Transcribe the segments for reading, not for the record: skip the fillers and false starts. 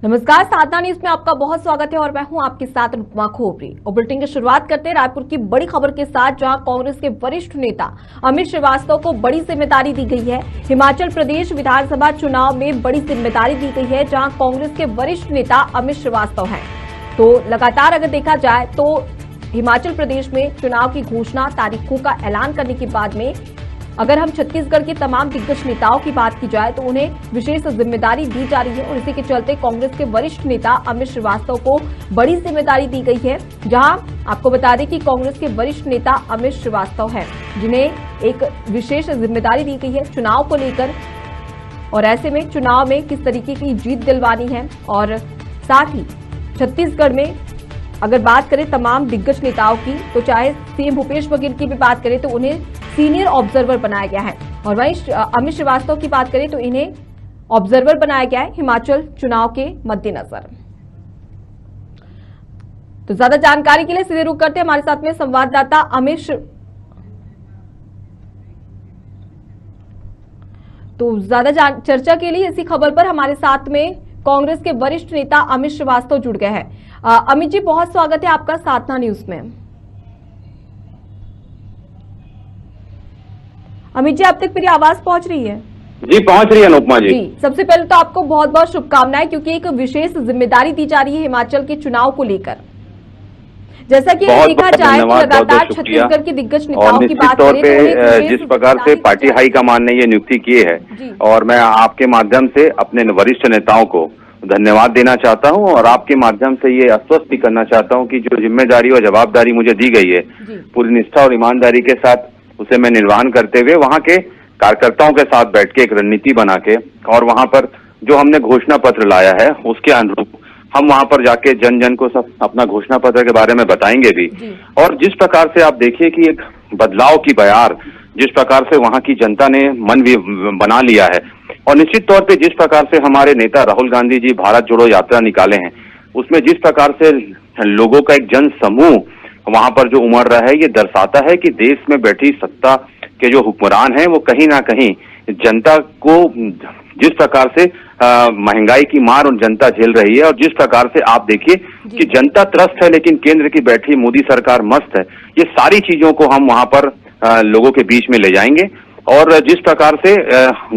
नमस्कार, साधना न्यूज में आपका बहुत स्वागत है और मैं हूं आपके साथ अनुपमा खोपरी। और बुलेटिन की शुरुआत करते हैं रायपुर की बड़ी खबर के साथ, जहां कांग्रेस के वरिष्ठ नेता अमित श्रीवास्तव को बड़ी जिम्मेदारी दी गई है। हिमाचल प्रदेश विधानसभा चुनाव में बड़ी जिम्मेदारी दी गई है, जहां कांग्रेस के वरिष्ठ नेता अमित श्रीवास्तव हैं। तो लगातार अगर देखा जाए तो हिमाचल प्रदेश में चुनाव की घोषणा, तारीखों का ऐलान करने के बाद में अगर हम छत्तीसगढ़ के तमाम दिग्गज नेताओं की बात की जाए तो उन्हें विशेष जिम्मेदारी दी जा रही है और इसी के चलते कांग्रेस के वरिष्ठ नेता अमित श्रीवास्तव को बड़ी जिम्मेदारी दी गई है। जहां आपको बता दें कि कांग्रेस के वरिष्ठ नेता अमित श्रीवास्तव हैं, जिन्हें एक विशेष जिम्मेदारी दी गई है चुनाव को लेकर, और ऐसे में चुनाव में किस तरीके की जीत दिलवानी है। और साथ ही छत्तीसगढ़ में अगर बात करें तमाम दिग्गज नेताओं की, तो चाहे सीएम भूपेश बघेल की भी बात करें तो उन्हें सीनियर ऑब्जर्वर बनाया गया है, और वहीं अमित श्रीवास्तव की बात करें तो इन्हें ऑब्जर्वर बनाया गया है हिमाचल चुनाव के मद्देनजर। तो ज्यादा जानकारी के लिए सीधे रुक करते हैं हमारे साथ में संवाददाता अमित। तो ज्यादा चर्चा के लिए इसी खबर पर हमारे साथ में कांग्रेस के वरिष्ठ नेता अमित श्रीवास्तव जुड़ गए हैं। अमित जी, बहुत स्वागत है आपका साधना न्यूज में। अमित जी, आप तक मेरी आवाज पहुंच रही है? जी, पहुंच रही है अनुपमा जी। सबसे पहले तो आपको बहुत बहुत शुभकामनाएं, क्योंकि एक विशेष जिम्मेदारी दी जा रही है हिमाचल के चुनाव को लेकर। जैसा कि देखा जाए कि लगातार छत्तीसगढ़ के दिग्गज नेताओं की बात करें तो जिस प्रकार से पार्टी हाईकमान ने ये नियुक्ति की है, और मैं आपके माध्यम से अपने वरिष्ठ नेताओं को धन्यवाद देना चाहता हूं और आपके माध्यम से ये आश्वस्त भी करना चाहता हूं कि जो जिम्मेदारी और जवाबदारी मुझे दी गई है, पूरी निष्ठा और ईमानदारी के साथ उसे मैं निर्वहन करते हुए वहां के कार्यकर्ताओं के साथ बैठ के एक रणनीति बना के, और वहां पर जो हमने घोषणा पत्र लाया है उसके अनुरूप हम वहां पर जाके जन जन को सब अपना घोषणा पत्र के बारे में बताएंगे भी। और जिस प्रकार से आप देखिए कि एक बदलाव की बयार जिस प्रकार से वहां की जनता ने मन भी बना लिया है, और निश्चित तौर पे जिस प्रकार से हमारे नेता राहुल गांधी जी भारत जोड़ो यात्रा निकाले हैं, उसमें जिस प्रकार से लोगों का एक जन समूह वहां पर जो उमड़ रहा है, ये दर्शाता है कि देश में बैठी सत्ता के जो हुक्मरान हैं वो कहीं ना कहीं जनता को जिस प्रकार से महंगाई की मार और जनता झेल रही है, और जिस प्रकार से आप देखिए कि जनता त्रस्त है लेकिन केंद्र की बैठी मोदी सरकार मस्त है, ये सारी चीजों को हम वहां पर लोगों के बीच में ले जाएंगे। और जिस प्रकार से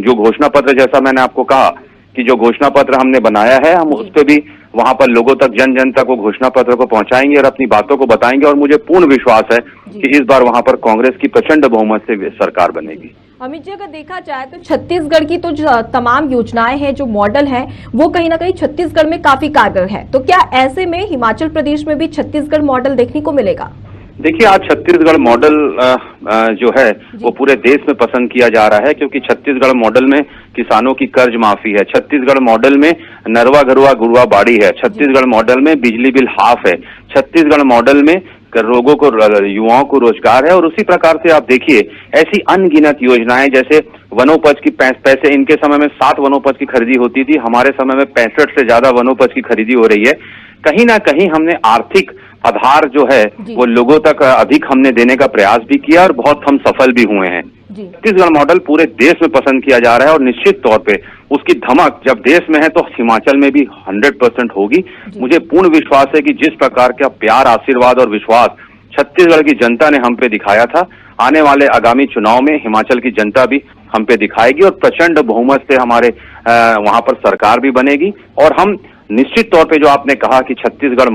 जो घोषणा पत्र, जैसा मैंने आपको कहा कि जो घोषणा पत्र हमने बनाया है, हम उस पर भी वहां पर लोगों तक जन जन तक वो घोषणा पत्र को पहुंचाएंगे और अपनी बातों को बताएंगे। और मुझे पूर्ण विश्वास है कि इस बार वहां पर कांग्रेस की प्रचंड बहुमत से सरकार बनेगी। अमित जी, अगर देखा जाए तो छत्तीसगढ़ की तो तमाम योजनाएं हैं, जो मॉडल है वो कहीं ना कहीं छत्तीसगढ़ में काफी कारगर है, तो क्या ऐसे में हिमाचल प्रदेश में भी छत्तीसगढ़ मॉडल देखने को मिलेगा? देखिए, आज छत्तीसगढ़ मॉडल जो है वो पूरे देश में पसंद किया जा रहा है, क्योंकि छत्तीसगढ़ मॉडल में किसानों की कर्ज माफी है, छत्तीसगढ़ मॉडल में नरवा गरुआ गुरुआ बाड़ी है, छत्तीसगढ़ मॉडल में बिजली बिल हाफ है, छत्तीसगढ़ मॉडल में लोगों को, युवाओं को रोजगार है। और उसी प्रकार से आप देखिए ऐसी अनगिनत योजनाएं, जैसे वनोपज की पैसे, इनके समय में 7 वनोपज की खरीदी होती थी, हमारे समय में 65 से ज्यादा वनोपज की खरीदी हो रही है। कहीं ना कहीं हमने आर्थिक आधार जो है वो लोगों तक अधिक हमने देने का प्रयास भी किया और बहुत हम सफल भी हुए हैं। छत्तीसगढ़ मॉडल पूरे देश में पसंद किया जा रहा है, और निश्चित तौर पे उसकी धमक जब देश में है तो हिमाचल में भी 100% होगी। मुझे पूर्ण विश्वास है कि जिस प्रकार का प्यार, आशीर्वाद और विश्वास छत्तीसगढ़ की जनता ने हम पे दिखाया था, आने वाले आगामी चुनाव में हिमाचल की जनता भी हम पे दिखाएगी और प्रचंड बहुमत से हमारे वहां पर सरकार भी बनेगी। और हम निश्चित तौर पे जो आपने कहा कि छत्तीसगढ़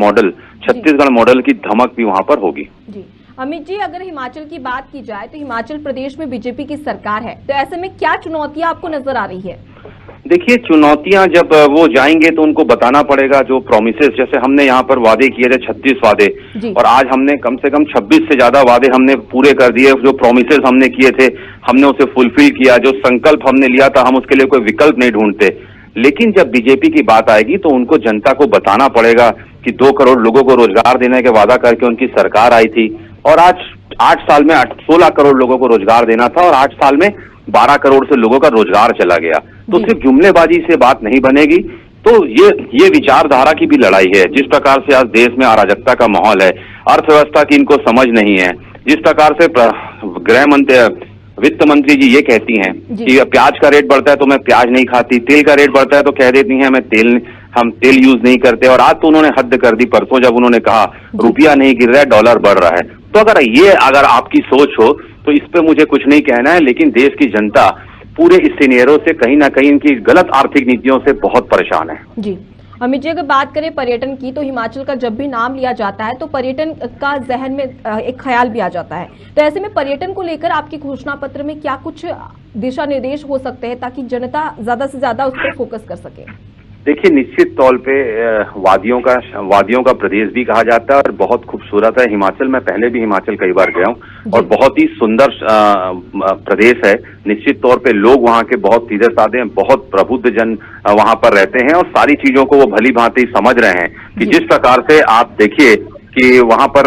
मॉडल की धमक भी वहां पर होगी। जी अमित जी, अगर हिमाचल की बात की जाए तो हिमाचल प्रदेश में बीजेपी की सरकार है, तो ऐसे में क्या चुनौतियां आपको नजर आ रही है? देखिए, चुनौतियां जब वो जाएंगे तो उनको बताना पड़ेगा जो प्रोमिसेस, जैसे हमने यहाँ पर वादे किए थे 36 वादे, और आज हमने कम से कम 26 से ज्यादा वादे हमने पूरे कर दिए। जो प्रोमिसेस हमने किए थे हमने उसे फुलफिल किया, जो संकल्प हमने लिया था हम उसके लिए कोई विकल्प नहीं ढूंढते। लेकिन जब बीजेपी की बात आएगी तो उनको जनता को बताना पड़ेगा कि 2 करोड़ लोगों को रोजगार देने के वादा करके उनकी सरकार आई थी, और आज 8 साल में 16 करोड़ लोगों को रोजगार देना था, और 8 साल में 12 करोड़ से लोगों का रोजगार चला गया। तो सिर्फ जुमलेबाजी से बात नहीं बनेगी, तो ये विचारधारा की भी लड़ाई है। जिस प्रकार से आज देश में अराजकता का माहौल है, अर्थव्यवस्था की इनको समझ नहीं है, जिस प्रकार से गृह मंत्री, वित्त मंत्री जी ये कहती हैं कि प्याज का रेट बढ़ता है तो मैं प्याज नहीं खाती, तेल का रेट बढ़ता है तो कह देती हैं मैं तेल हम तेल यूज नहीं करते, और आज तो उन्होंने हद कर दी परसों जब उन्होंने कहा रुपया नहीं गिर रहा है, डॉलर बढ़ रहा है। तो अगर आपकी सोच हो तो इस पे मुझे कुछ नहीं कहना है, लेकिन देश की जनता पूरे इस सिनेरियो से कहीं ना कहीं इनकी गलत आर्थिक नीतियों से बहुत परेशान है। जी अमित जी, अगर बात करें पर्यटन की, तो हिमाचल का जब भी नाम लिया जाता है तो पर्यटन का जहन में एक ख्याल भी आ जाता है। तो ऐसे में पर्यटन को लेकर आपके घोषणा पत्र में क्या कुछ दिशा निर्देश हो सकते हैं ताकि जनता ज्यादा से ज्यादा उस पर फोकस कर सके? देखिए, निश्चित तौर पे वादियों का प्रदेश भी कहा जाता है और बहुत खूबसूरत है हिमाचल। मैं पहले भी हिमाचल कई बार गया हूँ और बहुत ही सुंदर प्रदेश है। निश्चित तौर पे लोग वहाँ के बहुत सीधे साधे हैं, बहुत प्रबुद्ध जन वहाँ पर रहते हैं और सारी चीजों को वो भली भांति समझ रहे हैं कि जिस प्रकार से आप देखिए कि वहां पर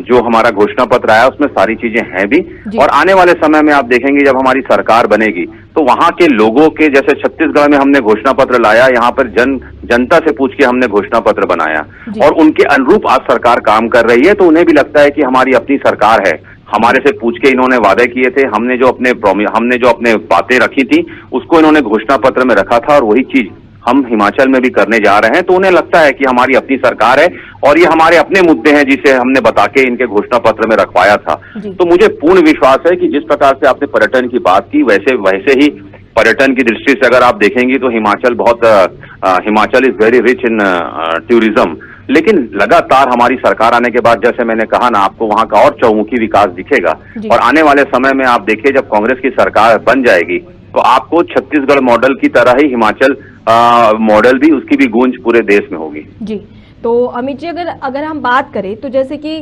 जो हमारा घोषणा पत्र आया उसमें सारी चीजें हैं भी, और आने वाले समय में आप देखेंगे जब हमारी सरकार बनेगी तो वहां के लोगों के, जैसे छत्तीसगढ़ में हमने घोषणा पत्र लाया, यहाँ पर जनता से पूछ के हमने घोषणा पत्र बनाया और उनके अनुरूप आज सरकार काम कर रही है। तो उन्हें भी लगता है कि हमारी अपनी सरकार है, हमारे से पूछ के इन्होंने वादे किए थे, हमने जो अपने बातें रखी थी उसको इन्होंने घोषणा पत्र में रखा था और वही चीज हम हिमाचल में भी करने जा रहे हैं। तो उन्हें लगता है कि हमारी अपनी सरकार है और ये हमारे अपने मुद्दे हैं जिसे हमने बता के इनके घोषणा पत्र में रखवाया था। तो मुझे पूर्ण विश्वास है कि जिस प्रकार से आपने पर्यटन की बात की वैसे ही पर्यटन की दृष्टि से अगर आप देखेंगे तो Himachal is very rich in tourism. लेकिन लगातार हमारी सरकार आने के बाद, जैसे मैंने कहा ना, आपको वहां का और चौमुखी विकास दिखेगा और आने वाले समय में आप देखिए जब कांग्रेस की सरकार बन जाएगी तो आपको छत्तीसगढ़ मॉडल की तरह ही हिमाचल मॉडल भी, उसकी भी गूंज पूरे देश में होगी। जी, तो अमित जी, अगर हम बात करें तो जैसे कि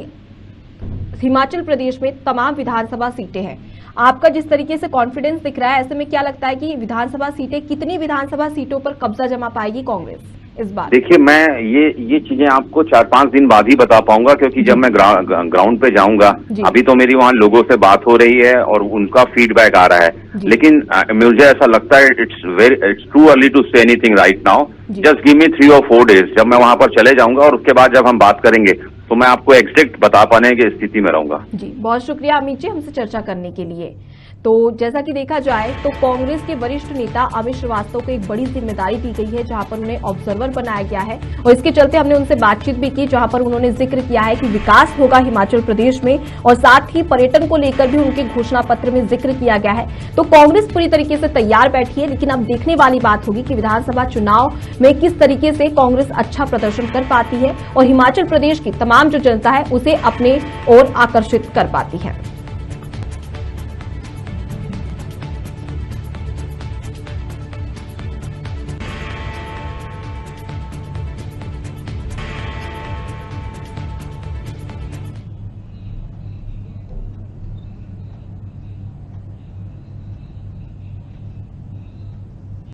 हिमाचल प्रदेश में तमाम विधानसभा सीटें हैं, आपका जिस तरीके से कॉन्फिडेंस दिख रहा है, ऐसे में क्या लगता है कि कितनी विधानसभा सीटों पर कब्जा जमा पाएगी कांग्रेस इस बार? देखिए, मैं ये चीजें आपको 4-5 दिन बाद ही बता पाऊंगा, क्योंकि जब मैं ग्राउंड पे जाऊंगा, अभी तो मेरी वहां लोगों से बात हो रही है और उनका फीडबैक आ रहा है, लेकिन मुझे ऐसा लगता है it's too early to say anything right now. Just give me 3 or 4 days, जब मैं वहां पर चले जाऊंगा और उसके बाद जब हम बात करेंगे तो मैं आपको एग्जैक्ट बता पाने की स्थिति में रहूंगा। जी, बहुत शुक्रिया अमित जी हमसे चर्चा करने के लिए। तो जैसा कि देखा जाए तो कांग्रेस के वरिष्ठ नेता अमित श्रीवास्तव को एक बड़ी जिम्मेदारी दी गई है, जहां पर उन्हें ऑब्जर्वर बनाया गया है और इसके चलते हमने उनसे बातचीत भी की, जहां पर उन्होंने जिक्र किया है कि विकास होगा हिमाचल प्रदेश में और साथ ही पर्यटन को लेकर भी उनके घोषणा पत्र में जिक्र किया गया है। तो कांग्रेस पूरी तरीके से तैयार बैठी है, लेकिन अब देखने वाली बात होगी कि विधानसभा चुनाव में किस तरीके से कांग्रेस अच्छा प्रदर्शन कर पाती है और हिमाचल प्रदेश की तमाम जो जनता है उसे अपने ओर आकर्षित कर पाती है।